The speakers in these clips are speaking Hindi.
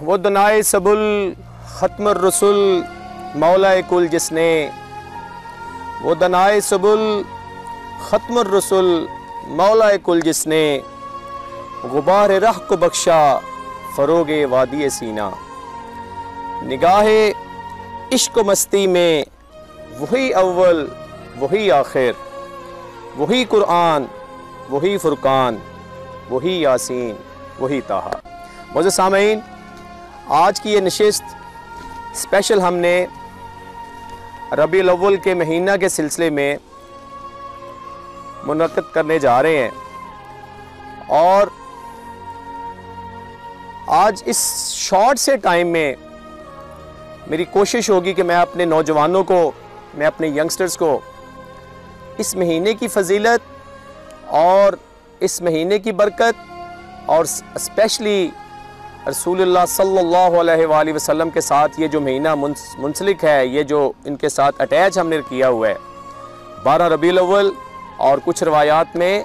वो दनाए सबुल ख़त्मुर रसूल मौलाए कुल जिसने, वो दनाए सबुल ख़त्मुर रसूल मौलाए कुल जिसने, गुबार राह को बख्शा फ़रोगे वादी सीना। निगाहे इश्क मस्ती में वही अव्वल वही आखिर, वही कुरान वही फुरकान, वही यासीन वही ताहा। मौजूद सामीन, आज की ये नशिस्त स्पेशल हमने रबीउल अव्वल के महीना के सिलसिले में मुनक़्क़िद करने जा रहे हैं। और आज इस शॉर्ट से टाइम में मेरी कोशिश होगी कि मैं अपने नौजवानों को, मैं अपने यंगस्टर्स को इस महीने की फजीलत और इस महीने की बरकत और स्पेशली रसूलुल्लाह सल्लल्लाहु अलैहि वसल्लम के साथ ये जो महीना मुंसलिक है, ये जो इनके साथ अटैच हमने किया हुआ है, 12 रबीउल अव्वल और कुछ रवायात में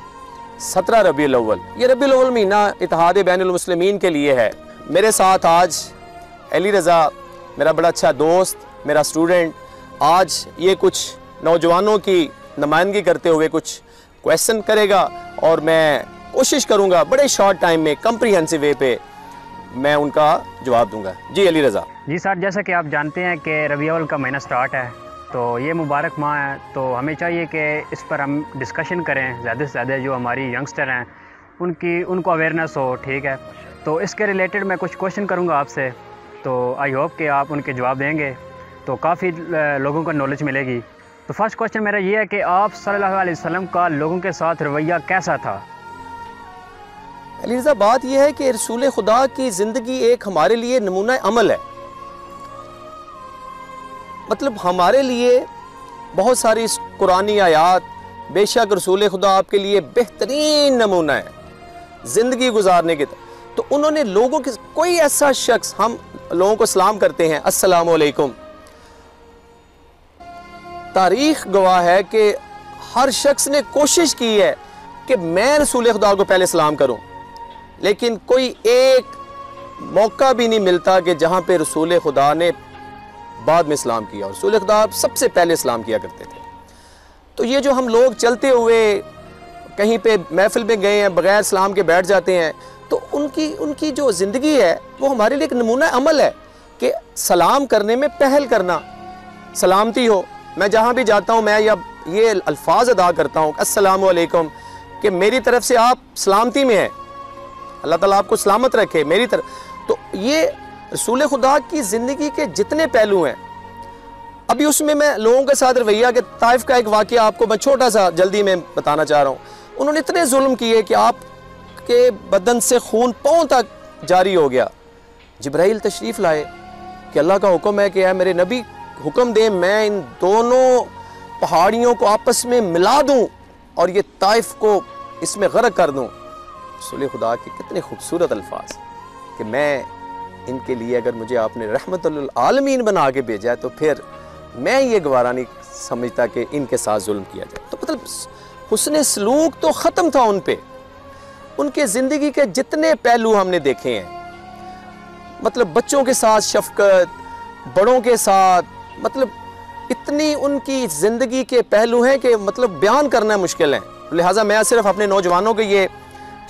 17 रबीउल अव्वल। ये रबीउल अव्वल महीना इत्तेहाद बैनुल मुस्लिमीन के लिए है। मेरे साथ आज अली रज़ा, मेरा बड़ा अच्छा दोस्त, मेरा स्टूडेंट, आज ये कुछ नौजवानों की नुमाइंदगी करते हुए कुछ क्वेश्चन करेगा और मैं कोशिश करूँगा बड़े शॉर्ट टाइम में कम्प्रीहेंसिव वे पे मैं उनका जवाब दूंगा। जी अली रज़ा। जी सर, जैसा कि आप जानते हैं कि रबीउल अव्वल का महीना स्टार्ट है, तो ये मुबारक माह है, तो हमें चाहिए कि इस पर हम डिस्कशन करें ज़्यादा से ज़्यादा। जो हमारी यंगस्टर हैं उनको अवेयरनेस हो, ठीक है। तो इसके रिलेटेड मैं कुछ क्वेश्चन करूँगा आपसे, तो आई होप कि आप उनके जवाब देंगे तो काफ़ी लोगों को नॉलेज मिलेगी। तो फर्स्ट क्वेश्चन मेरा ये है कि आप सल्लल्लाहु अलैहि वसल्लम का लोगों के साथ रवैया कैसा था? अली रज़ा, बात यह है कि रसूल खुदा की ज़िंदगी एक हमारे लिए नमूना अमल है। मतलब हमारे लिए बहुत सारी कुरानी आयात, बेशक रसूल खुदा आपके लिए बेहतरीन नमूना है ज़िंदगी गुजारने के। तो उन्होंने लोगों के, कोई ऐसा शख्स, हम लोगों को सलाम करते हैं अस्सलामु अलैकुम, तारीख गवाह है कि हर शख्स ने कोशिश की है कि मैं रसूल खुदा को पहले सलाम करूं, लेकिन कोई एक मौका भी नहीं मिलता कि जहां पे रसूल खुदा ने बाद में सलाम किया। और रसूल खुदा सबसे पहले सलाम किया करते थे। तो ये जो हम लोग चलते हुए कहीं पे महफिल में गए हैं बग़ैर सलाम के बैठ जाते हैं, तो उनकी जो ज़िंदगी है वो हमारे लिए एक नमूना अमल है कि सलाम करने में पहल करना, सलामती हो। मैं जहाँ भी जाता हूँ मैं ये अल्फाज अदा करता हूँ अस्सलामु अलैकुम, कि मेरी तरफ से आप सलामती में हैं, अल्लाह ताला आपको सलामत रखे मेरी तरफ। तो ये रसूल खुदा की ज़िंदगी के जितने पहलू हैं, अभी उसमें मैं लोगों के साथ रवैया के ताइफ का एक वाक़या आपको मैं छोटा सा जल्दी में बताना चाह रहा हूँ। उन्होंने इतने जुल्म किए कि आपके बदन से खून पाँव तक जारी हो गया। जिब्राइल तशरीफ़ लाए कि अल्लाह का हुक्म है कि है मेरे नबी हुक्म दें मैं इन दोनों पहाड़ियों को आपस में मिला दूं और ये ताइफ को इसमें गर्क कर दूं। रसूल खुदा के कितने खूबसूरत अल्फाज कि मैं इनके लिए, अगर मुझे आपने रहमतुल आलमीन बना के भेजा है तो फिर मैं ये गवारा नहीं समझता कि इनके साथ जुल्म किया जाए। तो मतलब हुस्न सलूक तो ख़त्म था उन पे। उनके ज़िंदगी के जितने पहलू हमने देखे हैं, मतलब बच्चों के साथ शफकत, बड़ों के साथ, मतलब इतनी उनकी ज़िंदगी के पहलू हैं कि मतलब बयान करना मुश्किल है। लिहाजा मैं सिर्फ अपने नौजवानों को ये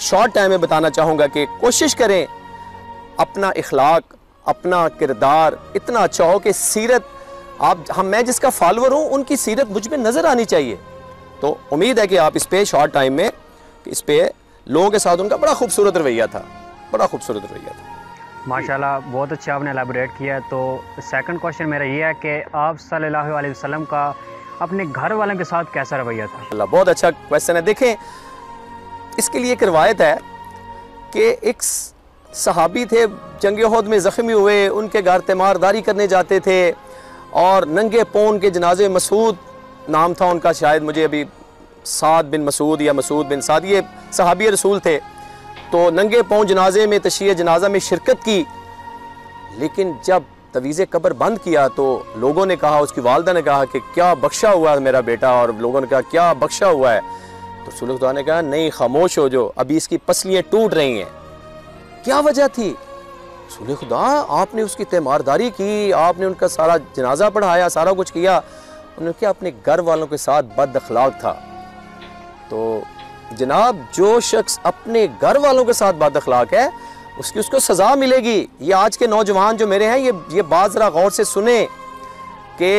शॉर्ट टाइम में बताना चाहूँगा कि कोशिश करें अपना इखलाक, अपना किरदार इतना अच्छा हो कि सीरत मैं जिसका फॉलोअर हूँ उनकी सीरत मुझ में नज़र आनी चाहिए। तो उम्मीद है कि आप इस पे शॉर्ट टाइम में इस पे लोगों के साथ उनका बड़ा खूबसूरत रवैया था, बड़ा खूबसूरत रवैया था। माशाल्लाह, बहुत अच्छा आपने एलैबोरेट किया। तो सेकंड क्वेश्चन मेरा ये है कि आप सल्लल्लाहु अलैहि वसल्लम का अपने घर वालों के साथ कैसा रवैया था? अल्लाह, बहुत अच्छा क्वेश्चन है। देखें, इसके लिए एक रिवायत है कि एक सहाबी थे, जंग उहद में ज़ख्मी हुए, उनके घर तीमारदारी करने जाते थे और नंगे पाँव के जनाजे, मसूद नाम था उनका, शायद मुझे अभी साद बिन मसूद या मसूद बिन साद, ये सहाबी रसूल थे। तो नंगे पाँव जनाजे में तशय्युए जनाजा में शिरकत की, लेकिन जब तवीज़े कब्र बंद किया तो लोगों ने कहा, उसकी वालदा ने कहा कि क्या बख्शा हुआ है मेरा बेटा, और लोगों ने कहा क्या बख्शा हुआ है? तो रसूल खुदा ने कहा नहीं, खामोश हो जो, अभी इसकी पसलियाँ टूट रही हैं। क्या वजह थी? रसूल खुदा आपने उसकी तीमारदारी की, आपने उनका सारा जनाजा पढ़ाया, सारा कुछ किया। उन्होंने क्या अपने घर वालों के साथ बद अखलाक था। तो जनाब जो शख्स अपने घर वालों के साथ बद अखलाक है उसको सज़ा मिलेगी। ये आज के नौजवान जो मेरे हैं ये बात ज़रा गौर से सुने कि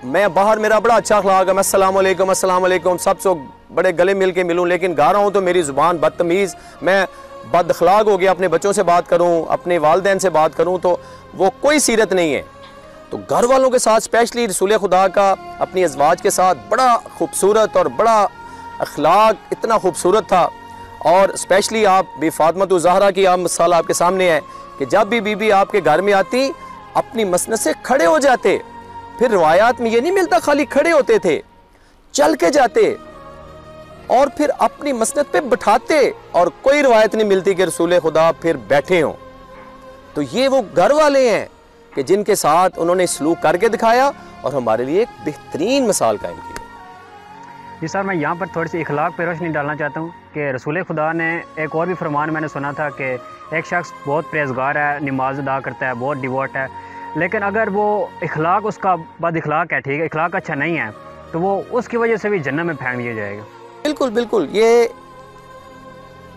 मैं बाहर मेरा बड़ा अच्छा अखलाक है, मैं अस्सलाम वालेकुम सबसे बड़े गले मिल के मिलूँ, लेकिन गा रहा हूँ तो मेरी ज़ुबान बदतमीज़, मैं बद अखलाक हो गया, अपने बच्चों से बात करूँ, अपने वालिदैन से बात करूँ, तो वो कोई सीरत नहीं है। तो घर वालों के साथ स्पेशली रसूल खुदा का अपनी अज़वाज के साथ बड़ा खूबसूरत और बड़ा अखलाक इतना खूबसूरत था। और स्पेशली आप बी फातिमा ज़हरा की आप मिसाल आपके सामने है कि जब भी बीबी आपके घर में आती अपनी मसनद से खड़े हो जाते। फिर रिवायात में ये नहीं मिलता खाली खड़े होते थे, चल के जाते और फिर अपनी मसनद पे बिठाते, और कोई रिवायत नहीं मिलती कि रसूल खुदा फिर बैठे हों। तो ये वो घर वाले हैं कि जिनके साथ उन्होंने सलूक करके दिखाया और हमारे लिए एक बेहतरीन मिसाल कायम की। जी सर, मैं यहाँ पर थोड़ी सी इखलाक पे रोशनी डालना चाहता हूँ कि रसूल खुदा ने एक और भी फरमान मैंने सुना था कि एक शख्स बहुत परहेज़गार है, नमाज अदा करता है, बहुत डिवोट है, लेकिन अगर वो इखलाक उसका बद इखलाक है, ठीक है, इखलाक अच्छा नहीं है, तो वो उसकी वजह से भी जन्नत में फेंक दिया जाएगा। बिल्कुल बिल्कुल, ये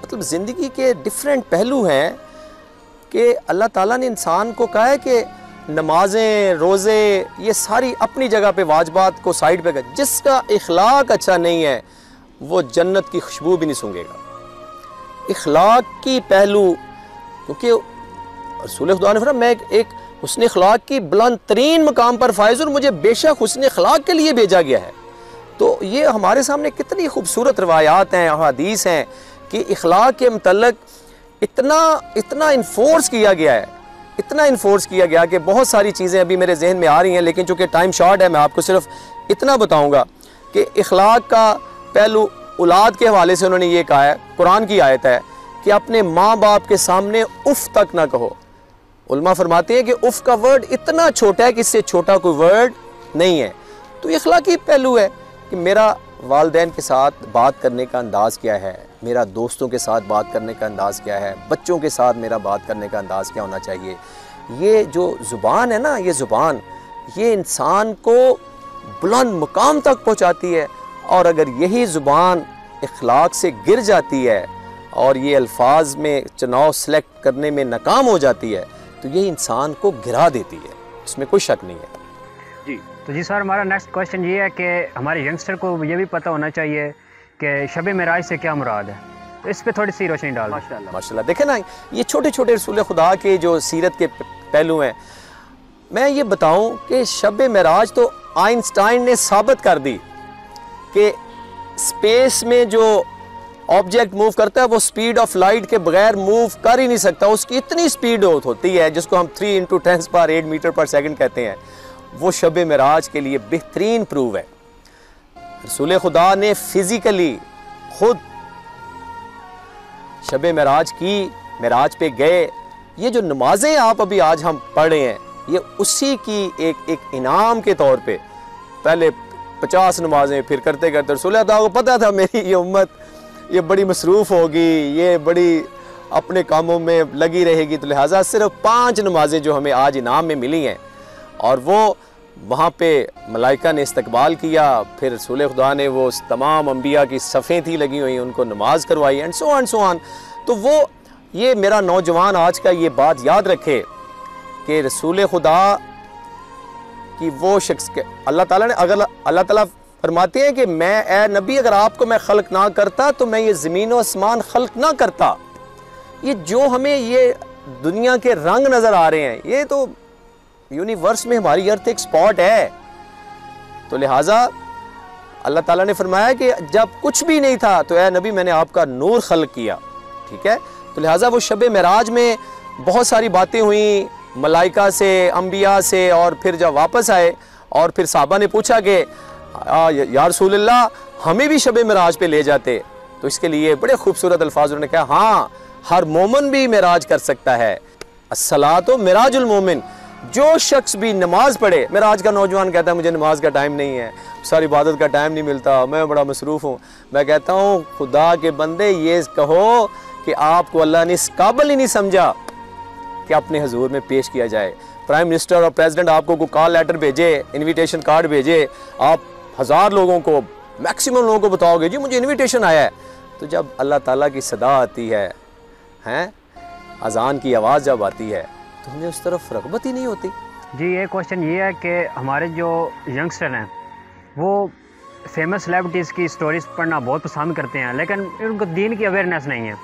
मतलब ज़िंदगी के डिफरेंट पहलू हैं कि अल्लाह ताला ने इंसान को कहा है कि नमाजें रोज़े ये सारी अपनी जगह पे वाजिबात को साइड पे कर, जिसका इखलाक अच्छा नहीं है वो जन्नत की खुशबू भी नहीं सूंघेगा। इखलाक की पहलू, क्योंकि रसूल खुदा ने फरमाया मैं एक हुस्न इखलाक की बुलंद तरीन मकाम पर फायज़ हूं, मुझे बेशक हुस्न इखलाक के लिए भेजा गया है। तो ये हमारे सामने कितनी खूबसूरत रवायात हैं, हदीस हैं कि इखलाक के मतलब इतना इन्फोर्स किया गया है, इतना इन्फोर्स किया गया कि बहुत सारी चीज़ें अभी मेरे जहन में आ रही हैं, लेकिन चूँकि टाइम शॉर्ट है मैं आपको सिर्फ इतना बताऊँगा कि इखलाक का पहलू औलाद के हवाले से उन्होंने ये कहा है, कुरान की आयत है कि अपने माँ बाप के सामने उफ़ तक ना कहो। उलमा फरमाते हैं कि उफ़ का वर्ड इतना छोटा है कि इससे छोटा कोई वर्ड नहीं है। तो इखलाकी पहलू है कि मेरा वालिदैन के साथ बात करने का अंदाज़ क्या है, मेरा दोस्तों के साथ बात करने का अंदाज़ क्या है, बच्चों के साथ मेरा बात करने का अंदाज़ क्या होना चाहिए। ये जो ज़ुबान है ना, ये ज़ुबान ये इंसान को बुलंद मुकाम तक पहुंचाती है, और अगर यही ज़ुबान इखलाक से गिर जाती है और ये अल्फाज में चुनाव सेलेक्ट करने में नाकाम हो जाती है तो ये इंसान को गिरा देती है, इसमें कोई शक नहीं है। जी तो जी सर, हमारा नेक्स्ट क्वेश्चन ये है कि हमारे यंगस्टर को ये भी पता होना चाहिए कि शब मेराज से क्या मुराद है, तो इस पर थोड़ी सी रोशनी डाल। माशाल्लाह देखें ना, ये छोटे छोटे रसूल खुदा के जो सीरत के पहलू हैं। मैं ये बताऊं कि शब मेराज तो आइंस्टाइन ने साबित कर दी कि स्पेस में जो ऑब्जेक्ट मूव करता है वो स्पीड ऑफ लाइट के बगैर मूव कर ही नहीं सकता, उसकी इतनी स्पीड होती है जिसको हम 3 × 10⁸ मीटर पर सेकंड कहते हैं। वो शब मेराज के लिए बेहतरीन प्रूव है। रसूल खुदा ने फिजिकली खुद शब मेराज की, मेराज पे गए। ये जो नमाजें आप अभी आज हम पढ़ रहे हैं ये उसी की एक इनाम के तौर पे, पहले 50 नमाजें, फिर करते करते रसूल खुदा को पता था मेरी ये उम्मत ये बड़ी मसरूफ़ होगी, ये बड़ी अपने कामों में लगी रहेगी, तो लिहाजा सिर्फ 5 नमाजें जो हमें आज इनाम में मिली हैं, और वो वहाँ पे मलाइका ने इस्तकबाल किया। फिर रसूल खुदा ने वो तमाम अंबिया की सफ़ें थी लगी हुई, उनको नमाज करवाई, एंड सो ऑन। तो वो ये मेरा नौजवान आज का ये बात याद रखे कि रसूल खुदा की वो शख्स के अल्लाह ताला ने, अगर अल्लाह ताला फरमाते हैं कि मैं ए नबी अगर आपको मैं खल्क ना करता तो मैं ये ज़मीन और आसमान खल्क ना करता। ये जो हमें ये दुनिया के रंग नज़र आ रहे हैं ये तो यूनिवर्स में हमारी अर्थ एक स्पॉट है। तो लिहाजा अल्लाह ताला ने फरमाया कि जब कुछ भी नहीं था तो ए नबी मैंने आपका नूर खल्क किया, ठीक है। तो लिहाजा वो शब मेराज में बहुत सारी बातें हुई मलाइका से, अंबिया से, और फिर जब वापस आए और फिर साहबा ने पूछा कि या रसूलल्लाह हमें भी शब मेराज पे ले जाते, तो इसके लिए बड़े खूबसूरत अल्फाज उन्होंने कहा, हाँ हर मोमिन भी मेराज कर सकता है, अस्सलातो मेराजुल मोमिन। जो शख्स भी नमाज पढ़े, मेरा आज का नौजवान कहता है मुझे नमाज का टाइम नहीं है, सारी इबादत का टाइम नहीं मिलता, मैं बड़ा मसरूफ़ हूँ। मैं कहता हूँ खुदा के बंदे ये कहो कि आपको अल्लाह ने इस काबिल ही नहीं समझा कि अपने हजूर में पेश किया जाए। प्राइम मिनिस्टर और प्रेसिडेंट आपको कोई कॉल लेटर भेजे, इनविटेशन कार्ड भेजे, आप 1000 लोगों को, मैक्सिमम लोगों को बताओगे जी मुझे इनविटेशन आया है, तो जब अल्लाह ताला की सदा आती है, हैं अजान की आवाज़ जब आती है, तो हमें उस तरफ रग़बत ही नहीं होती। जी ये क्वेश्चन ये है कि हमारे जो यंगस्टर हैं वो फेमस सेलिब्रिटीज़ की स्टोरीज़ पढ़ना बहुत पसंद करते हैं, लेकिन उनको दीन की अवेयरनेस नहीं है।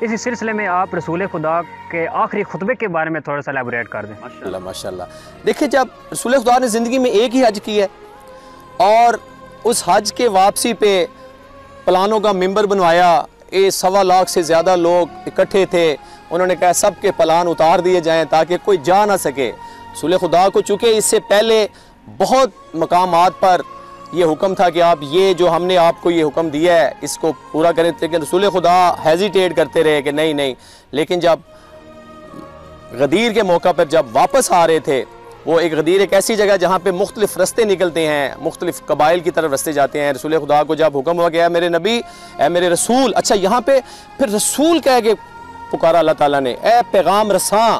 इसी सिलसिले में आप रसूल खुदा के आखिरी खुतबे के बारे में थोड़ा सा एलैबोरेट कर दें। माशाल्लाह माशाल्लाह। देखिए, जब रसूल खुदा ने ज़िंदगी में एक ही हज की है और उस हज के वापसी पे प्लानों का मिंबर बनवाया, 1.25 लाख से ज़्यादा लोग इकट्ठे थे, उन्होंने कहा सब के प्लान उतार दिए जाएँ ताकि कोई जा ना सके। रसूल खुदा को चूँकि इससे पहले बहुत मकामात पर ये हुक्म था कि आप ये जो हमने आपको ये हुक्म दिया है इसको पूरा करें, लेकिन रसूल खुदा हेजिटेट करते रहे कि नहीं नहीं। लेकिन जब गदीर के मौका पर जब वापस आ रहे थे, वो एक गदीर एक ऐसी जगह जहाँ पे मुख्तलिफ रस्ते निकलते हैं, मुख्तलिफ कबाइल की तरफ रस्ते जाते हैं। रसूल खुदा को जब हुक्म हुआ कि मेरे नबी, ए मेरे रसूल, अच्छा यहाँ पे फिर रसूल कह के पुकारा अल्लाह ताला ने, ए पैगाम रसां।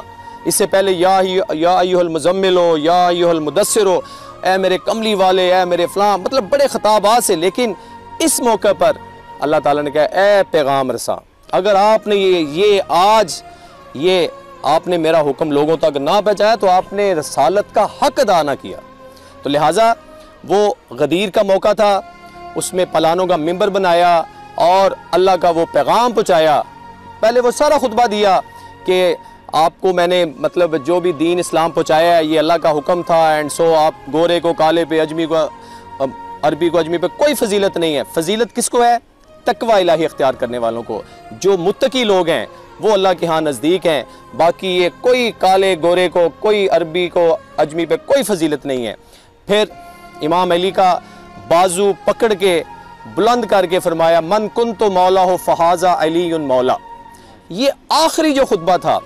इससे पहले या अय्युहल मुज़म्मिलो, या अय्युहल मुदस्सिरो, ए मेरे कमली वाले, ए मेरे फ़लाँ, मतलब बड़े ख़िताबात से। लेकिन इस मौके पर अल्लाह ताला ने कहा ए पैगाम रसा, अगर आपने ये आज ये आपने मेरा हुक्म लोगों तक ना पहुँचाया तो आपने रसालत का हक अदा ना किया। तो लिहाजा वो गदीर का मौका था, उसमें प्लानों का मिंबर बनाया और अल्लाह का वो पैगाम पहुँचाया। पहले वो सारा खुतबा दिया कि आपको मैंने मतलब जो भी दीन इस्लाम पहुँचाया है ये अल्लाह का हुक्म था, एंड सो आप गोरे को काले पे, अजमी को अरबी को अजमी पे कोई फजीलत नहीं है। फजीलत किसको है? तकवा इलाही इख्तियार करने वालों को, जो मुत्तकी लोग हैं वो अल्लाह के यहाँ नज़दीक हैं। बाकी ये कोई काले गोरे को, कोई अरबी को अजमी पे कोई फजीलत नहीं है। फिर इमाम अली का बाजू पकड़ के बुलंद करके फरमाया मन कुन तो मौला हो फ़हाज़ा अली मौला। ये आखिरी जो खुतबा था।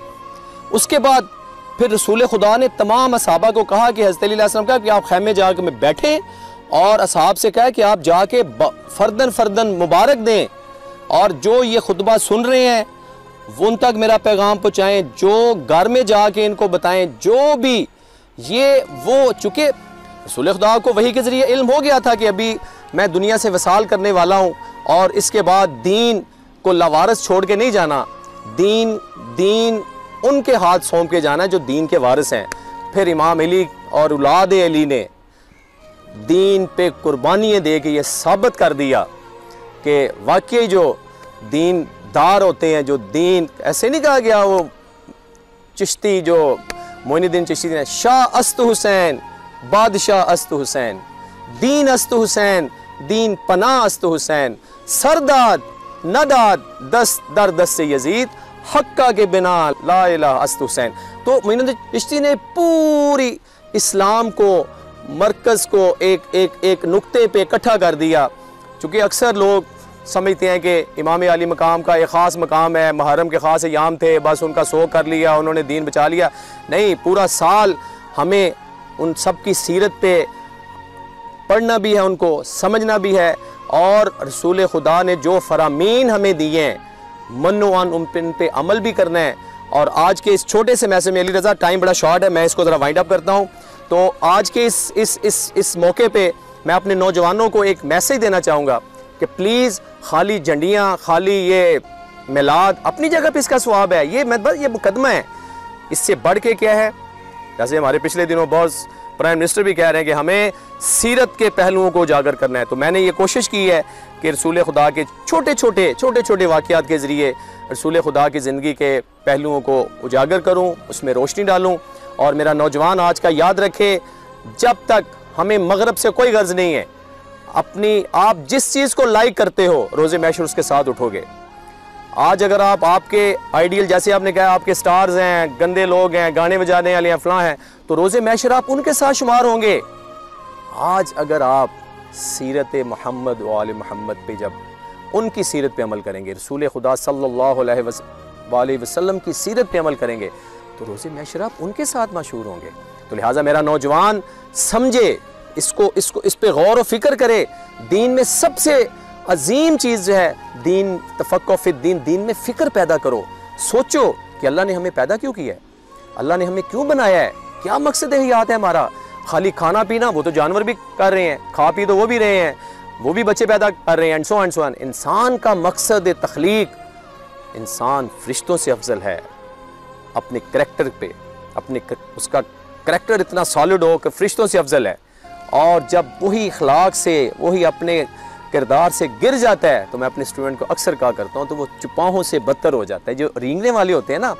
उसके बाद फिर रसूल खुदा ने तमाम असहाबा को कहा कि हज़रत अली अलैहिस्सलाम कहा कि आप खैमे जाके में बैठे और असहाब से कहा कि आप जाके फर्दन फर्दन मुबारक दें और जो ये खुतबा सुन रहे हैं वो उन तक मेरा पैगाम पहुँचाएँ, जो घर में जाके इनको बताएं, जो भी ये वो, चूँकि रसूल खुदा को वही के ज़रिए इल्म हो गया था कि अभी मैं दुनिया से वसाल करने वाला हूँ और इसके बाद दीन को लावारिस छोड़ के नहीं जाना, दीन उनके हाथ सौंप के जाना जो दीन के वारिस हैं। फिर इमाम अली और औलाद अली ने दीन पे कुर्बानियाँ दे के ये साबित कर दिया कि वाकई जो दीनदार होते हैं, जो दीन, ऐसे नहीं कहा गया वो चिश्ती जो मोइनुद्दीन चिश्ती ने, शाह अस्त हुसैन बादशाह अस्त हुसैन, दीन अस्त हुसैन दीन पना अस्त हुसैन, सरदाद नदाद दस्त दर दस्त से यजीद हक्का के बिना ला इलाहा अस्त हुसैन। तो मोइनुद्दीन चिश्ती ने पूरी इस्लाम को, मरकज़ को एक नुक्ते पे इकट्ठा कर दिया। चूँकि अक्सर लोग समझते हैं कि इमाम अली मकाम का एक ख़ास मकाम है, मुहर्रम के ख़ास अयाम थे, बस उनका सो कर लिया, उन्होंने दीन बचा लिया। नहीं, पूरा साल हमें उन सब की सीरत पे पढ़ना भी है, उनको समझना भी है, और रसूल खुदा ने जो फरामीन हमें दिए हैं मन्नुआन उन पे अमल भी करना है। और आज के इस छोटे से मैसेज में, अली रज़ा टाइम बड़ा शॉर्ट है, मैं इसको ज़रा वाइंड अप करता हूँ। तो आज के इस मौके पे मैं अपने नौजवानों को एक मैसेज देना चाहूँगा कि प्लीज़ खाली झंडियाँ, खाली ये मिलाद अपनी जगह पे इसका सवाब है, ये मुकदमा है, इससे बढ़ के क्या है। जैसे हमारे पिछले दिनों बहुत प्राइम मिनिस्टर भी कह रहे हैं कि हमें सीरत के पहलुओं को उजागर करना है। तो मैंने ये कोशिश की है कि रसूल खुदा के छोटे छोटे वाक़यात के ज़रिए रसूल खुदा की ज़िंदगी के पहलुओं को उजागर करूँ, उसमें रोशनी डालूँ। और मेरा नौजवान आज का याद रखे, जब तक हमें मगरब से कोई गर्ज नहीं है, अपनी आप जिस चीज़ को लाइक करते हो रोज़े महशर उसके साथ उठोगे। आज अगर आपके आइडियल, जैसे आपने कहा आपके स्टार्स हैं, गंदे लोग हैं, गाने बजाने वाले हैं, फलां हैं, तो रोज़े महशर आप उनके साथ शुमार होंगे। आज अगर आप सीरत मोहम्मद व आले मोहम्मद पे जब उनकी सीरत पे अमल करेंगे, रसूल खुदा सल्लल्लाहु अलैहि वसल्लम की सीरत पे अमल करेंगे, तो रोज़े महशर आप उनके साथ मशहूर होंगे। तो लिहाजा मेरा नौजवान समझे, इस पे गौर व फिक्र करे। दीन में सबसे अजीम चीज़ जो है दीन, तफक्कुह फिद दीन, दीन में फ़िक्र पैदा करो। सोचो कि अल्लाह ने हमें पैदा क्यों किया है, अल्लाह ने हमें क्यों बनाया है, क्या मकसद हयात है हमारा। खाली खाना पीना, वो तो जानवर भी कर रहे हैं, खा पी तो वो भी रहे हैं, वो भी बच्चे पैदा कर रहे हैं, एंड सो ऑन। इंसान का मकसद तख्लीक, इंसान फरिश्तों से अफजल है अपने करैक्टर पे, उसका करैक्टर इतना सॉलिड हो कि फरिश्तों से अफजल है। और जब वही अखलाक से, वही अपने किरदार से गिर जाता है, तो मैं अपने स्टूडेंट को अक्सर कहा करता हूँ, तो वो चुपाहों से बदतर हो जाता है। जो रेंगने वाले होते हैं ना,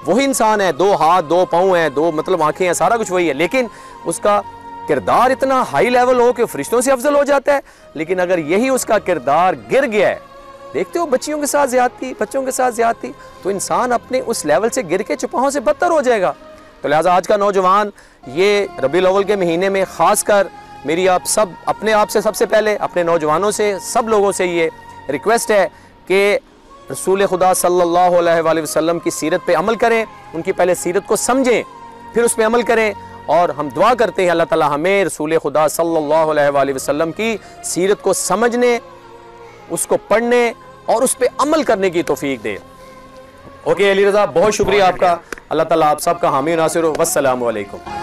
वही इंसान है, 2 हाथ 2 पाँव हैं, 2 मतलब आंखें हैं, सारा कुछ वही है, लेकिन उसका किरदार इतना हाई लेवल हो कि फरिश्तों से अफजल हो जाता है। लेकिन अगर यही उसका किरदार गिर गया है, देखते हो बच्चियों के साथ ज्यादती, बच्चों के साथ ज्यादती, तो इंसान अपने उस लेवल से गिर के चुपाहों से बदतर हो जाएगा। तो लिहाजा आज का नौजवान ये रबीउल अव्वल के महीने में ख़ासकर मेरी आप सब अपने आप से, सबसे पहले अपने नौजवानों से, सब लोगों से ये रिक्वेस्ट है कि रसूल खुदा सल्लल्लाहु अलैहि वसल्लम की सीरत पे अमल करें, उनकी पहले सीरत को समझें, फिर उस पर अमल करें। और हम दुआ करते हैं अल्लाह ताला हमें रसूल खुदा सल्लल्लाहु अलैहि वसल्लम की सीरत को समझने, उसको पढ़ने और उस पर अमल करने की तौफीक दे। ओके अली रज़ा, बहुत शुक्रिया आपका। अल्लाह ताला आप सबका हामी नासिर हो। वस्सलामु अलैकुम।